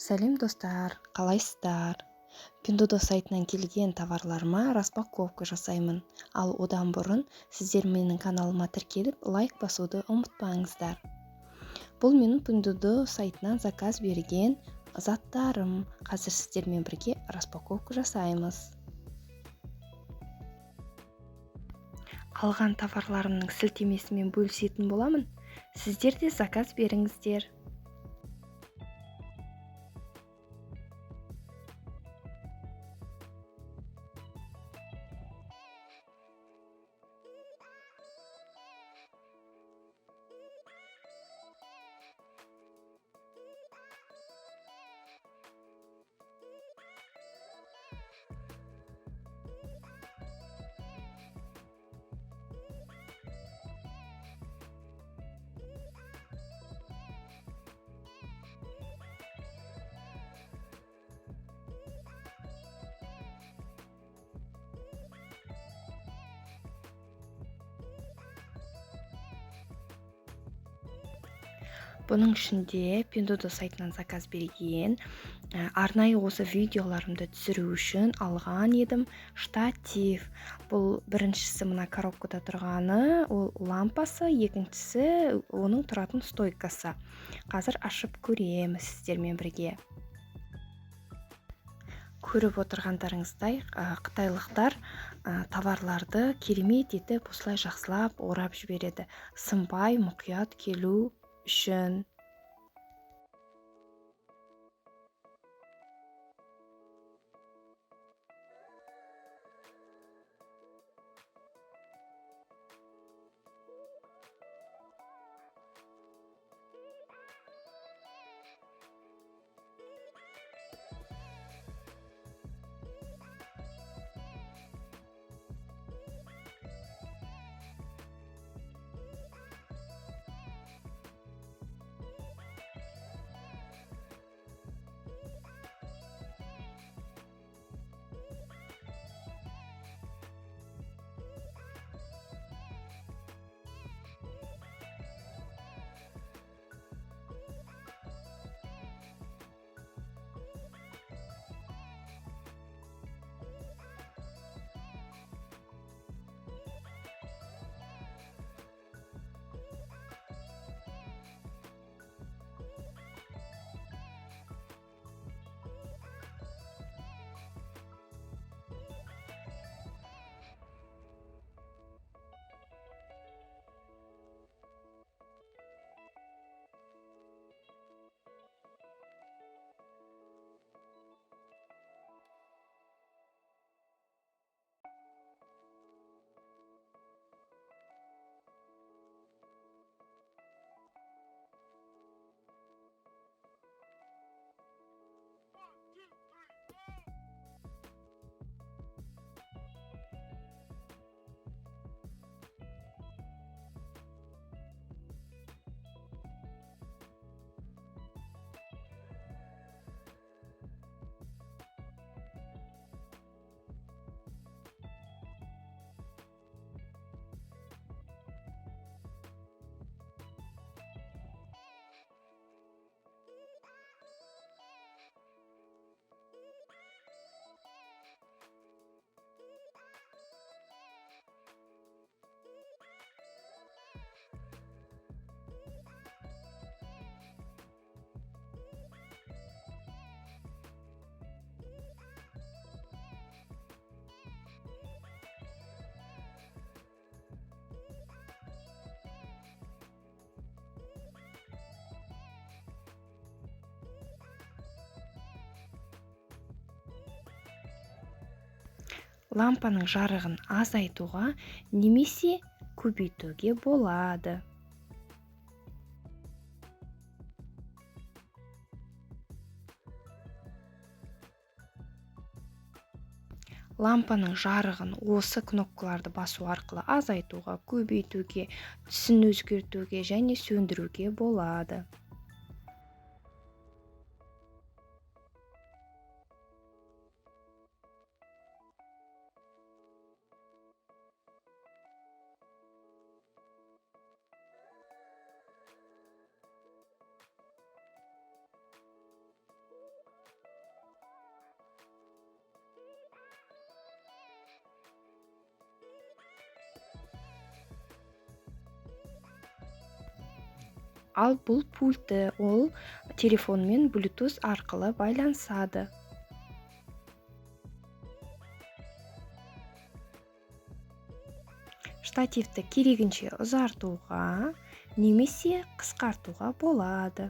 Сәлем достар, қалайсыздар? Pinduoduo сайтынан келген товарларыма распаковка жасаймын. Ал одан бұрын сіздер менің каналыма тіркеліп, лайк басуды ұмытпаңыздар. Бұл менің Pinduoduo сайтынан заказ берген заттарым. Қазір сіздермен бірге распаковка жасаймыз. Алған товарларымның сілтемесімен бөлісетін боламын. Сіздер де заказ беріңіздер. Бұның ішінде Pinduoduo сайтынан заказ берген, арнайы осы видеоларымды түсіру үшін алған едім штатив. Бұл біріншісі мына коробкада тұрғаны, ол лампасы, екіншісі оның тұратын стойкасы. Қазір ашып көреміз сіздермен бірге. Көріп отырғандарыңыздай, қытайлықтар товарларды керемет етіп осылай жақсылап орап жібереді. Сынбай, мұқият келу үшін. Лампаның жарығын азайтуға немесе көбейтуге болады. Лампаның жарығын осы кнопкаларды басу арқылы азайтуға, көбейтуге, түсін өзгертуге және сөндіруге болады. Ал бұл пульті, ол телефонмен Bluetooth арқылы байланысады. Штативті керегінше ұзартуға немесе қысқартуға болады.